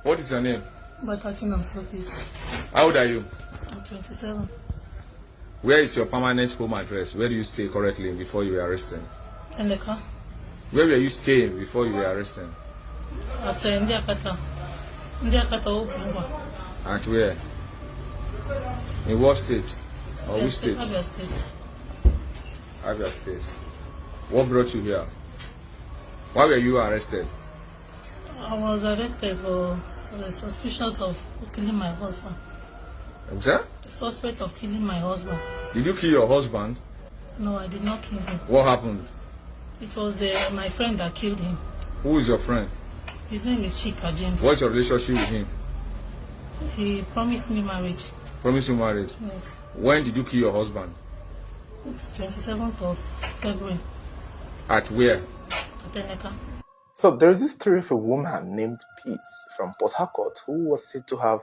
What is your name? Batatin Amsopis. How old are you? I'm 27. Where is your permanent home address? Where do you stay currently before you were arrested? Eleka. Where were you staying before you were arrested? At Ndiakata. Ndiakata Obingwa. At where? In what state? Or which state? Abia State. Abia State. What brought you here? Why were you arrested? I was arrested for the suspicions of killing my husband. Sir? The suspect of killing my husband. Did you kill your husband? No, I did not kill him. What happened? It was my friend that killed him. Who is your friend? His name is Chika James. What's your relationship with him? He promised me marriage. Promised you marriage? Yes. When did you kill your husband? 27th of February. At where? At Eleka. So there's this story of a woman named Peace from Port Harcourt who was said to have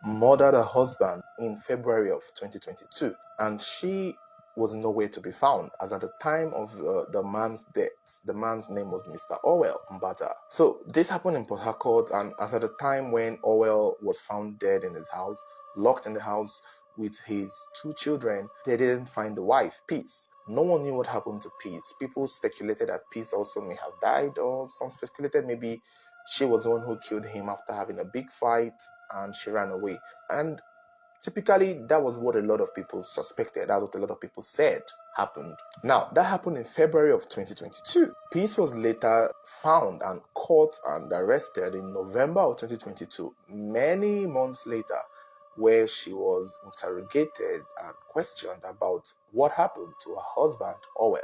murdered her husband in February of 2022, and she was nowhere to be found, as at the time of the man's death, the man's name was Mr. Orwell Mbata. So this happened in Port Harcourt, and as at the time when Orwell was found dead in his house, locked in the house with his 2 children, they didn't find the wife, Peace. No one knew what happened to Peace. People speculated that Peace also may have died, or some speculated maybe she was the one who killed him after having a big fight and she ran away. And typically, that was what a lot of people suspected. That's what a lot of people said happened. Now, that happened in February of 2022. Peace was later found and caught and arrested in November of 2022, many months later, where she was interrogated and questioned about what happened to her husband, Orwell.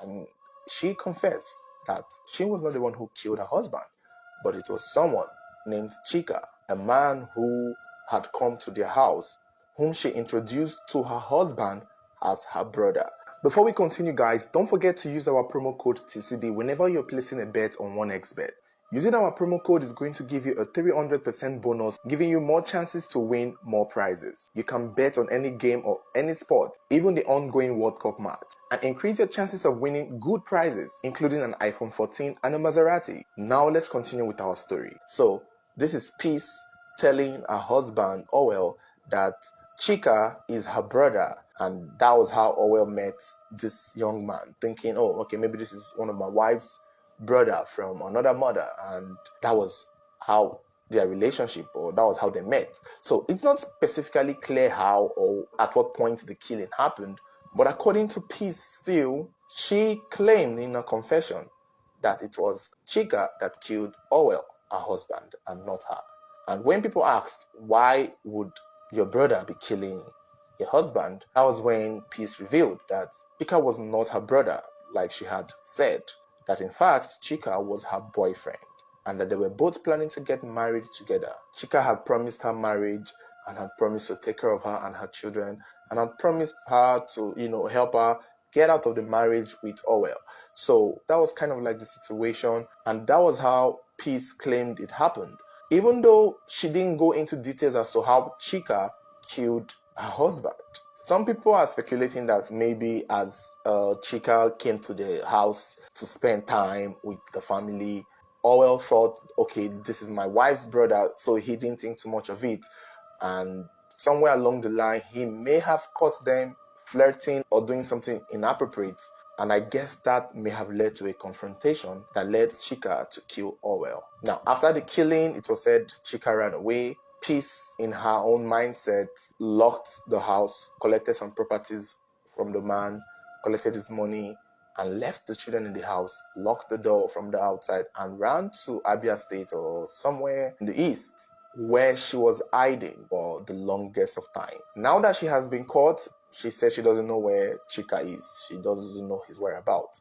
And she confessed that she was not the one who killed her husband, but it was someone named Chika, a man who had come to their house, whom she introduced to her husband as her brother. Before we continue, guys, don't forget to use our promo code TCD whenever you're placing a bet on 1xBet. Using our promo code is going to give you a 300% bonus, giving you more chances to win more prizes. You can bet on any game or any sport, even the ongoing World Cup match, and increase your chances of winning good prizes, including an iPhone 14 and a Maserati. Now let's continue with our story. So, this is Peace telling her husband, Orwell, that Chika is her brother, and that was how Orwell met this young man, thinking, oh, okay, maybe this is one of my wife's brother from another mother, and that was how their relationship, or that was how they met. So it's not specifically clear how or at what point the killing happened, but according to Peace still, she claimed in a confession that it was Chika that killed Orwell, her husband, and not her. And when people asked, why would your brother be killing your husband, that was when Peace revealed that Chika was not her brother, like she had said. That in fact, Chika was her boyfriend, and that they were both planning to get married together. Chika had promised her marriage and had promised to take care of her and her children, and had promised her to, help her get out of the marriage with Orwell. So that was kind of like the situation, and that was how Peace claimed it happened. Even though she didn't go into details as to how Chika killed her husband. Some people are speculating that maybe as Chika came to the house to spend time with the family, Orwell thought, okay, this is my wife's brother, so he didn't think too much of it. And somewhere along the line, he may have caught them flirting or doing something inappropriate. And I guess that may have led to a confrontation that led Chika to kill Orwell. Now, after the killing, it was said Chika ran away. Peace, in her own mindset, locked the house, collected some properties from the man, collected his money, and left the children in the house, locked the door from the outside, and ran to Abia State or somewhere in the east, where she was hiding for the longest of time. Now that she has been caught, she says she doesn't know where Chika is. She doesn't know his whereabouts.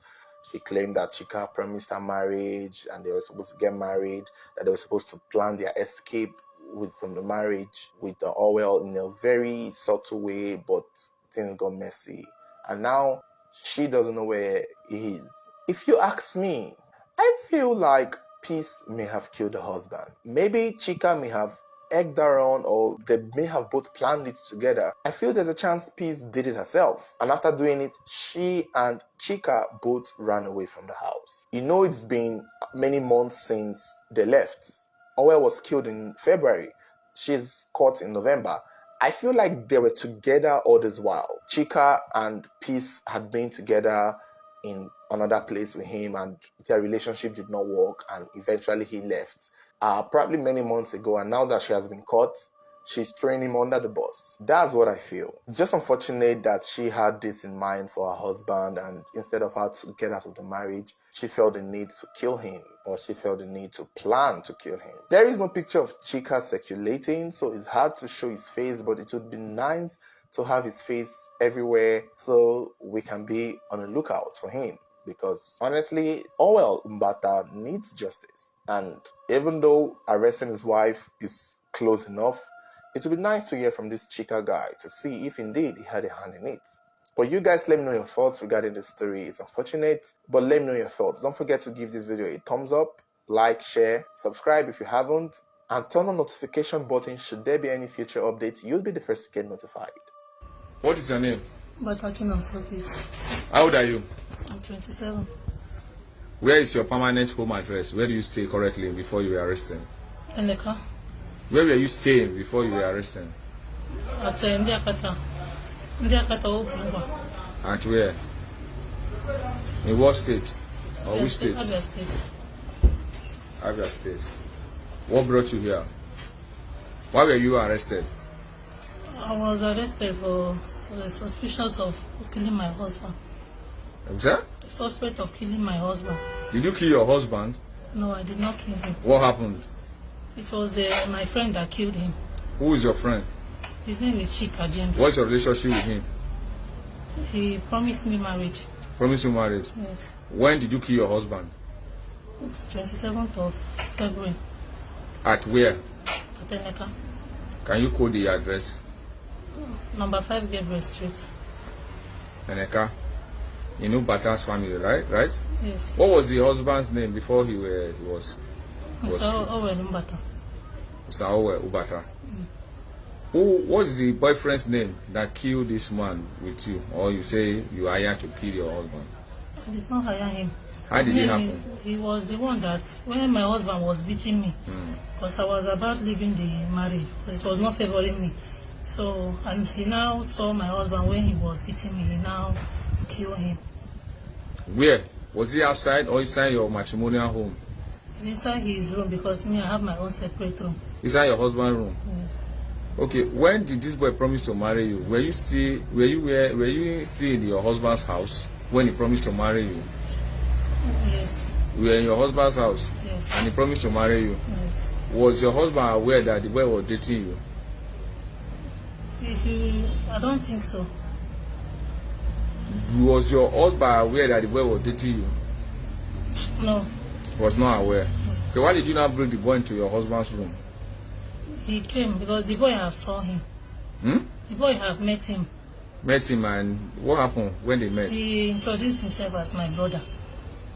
She claimed that Chika promised her marriage, and they were supposed to get married, that they were supposed to plan their escape from the marriage with the Orwell in a very subtle way, but things got messy. And now she doesn't know where he is. If you ask me, I feel like Peace may have killed her husband. Maybe Chika may have egged her on, or they may have both planned it together. I feel there's a chance Peace did it herself. And after doing it, she and Chika both ran away from the house. It's been many months since they left. Orwell was killed in February. She's caught in November. I feel like they were together all this while. Chika and Peace had been together in another place with him, and their relationship did not work, and eventually he left. Probably many months ago, and now that she has been caught, she's throwing him under the bus. That's what I feel. It's just unfortunate that she had this in mind for her husband, and instead of her to get out of the marriage, she felt the need to kill him, or she felt the need to plan to kill him. There is no picture of Chika circulating, so it's hard to show his face, but it would be nice to have his face everywhere so we can be on the lookout for him. Because honestly, Orwell Mbata needs justice. And even though arresting his wife is close enough, it would be nice to hear from this Chika guy to see if indeed he had a hand in it. But you guys, let me know your thoughts regarding this story. It's unfortunate, but let me know your thoughts. Don't forget to give this video a thumbs up, like, share, subscribe if you haven't, and turn on notification button should there be any future updates. You'll be the first to get notified. What is your name? Batatunam Sopis. How old are you? I'm 27. Where is your permanent home address? Where do you stay currently before you were arrested? Eneka. Where were you staying before you were arrested? At Ndiakata. Ndiakata Obuwa. At where? In what state? Or which state? Abia State. Abia State. What brought you here? Why were you arrested? I was arrested for the suspicion of killing my husband. Sir? The suspect of killing my husband. Did you kill your husband? No, I did not kill him. What happened? It was my friend that killed him. Who is your friend? His name is Chika James. What's your relationship with him? He promised me marriage. Promised you marriage? Yes. When did you kill your husband? 27th of February. At where? At Eneka. Can you code the address? Number 5 Gabriel Street. Eneka. You know Bata's family, right? Yes. What was the husband's name before he was Mr. Orwell Mbata. Mr. Orwell Ubata. Who was the boyfriend's name that killed this man with you? Or you say you hired to kill your husband? I did not hire him. How did it happen? He was the one that, when my husband was beating me, because I was about leaving the marriage, it was not favoring me. So, and he now saw my husband when he was beating me, he now killed him. Where? Was he outside or inside your matrimonial home? It's inside his room because me, I have my own separate room. Inside your husband's room? Yes. Okay, when did this boy promise to marry you? Were you still in your husband's house when he promised to marry you? Yes. You were in your husband's house? Yes. And he promised to marry you? Yes. Was your husband aware that the boy was dating you? I don't think so. Was your husband aware that the boy was dating you? No. Was not aware. Okay, why did you not bring the boy into your husband's room? He came because the boy have saw him. The boy have met him. Met him, and what happened when they met? He introduced himself as my brother.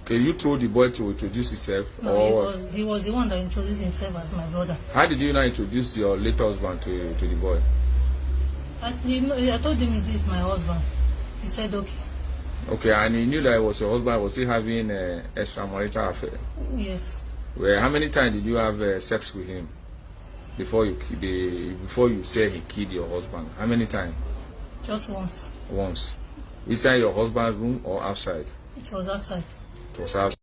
Okay, you told the boy to introduce himself? No, or he was the one that introduced himself as my brother. How did you not introduce your late husband to the boy? I told him it is my husband. He said okay. Okay, and he knew that it was your husband. Was he having an extramarital affair? Yes. Well, how many times did you have sex with him before you said he killed your husband? How many times? Just once. Once. Inside your husband's room or outside? It was outside. It was outside.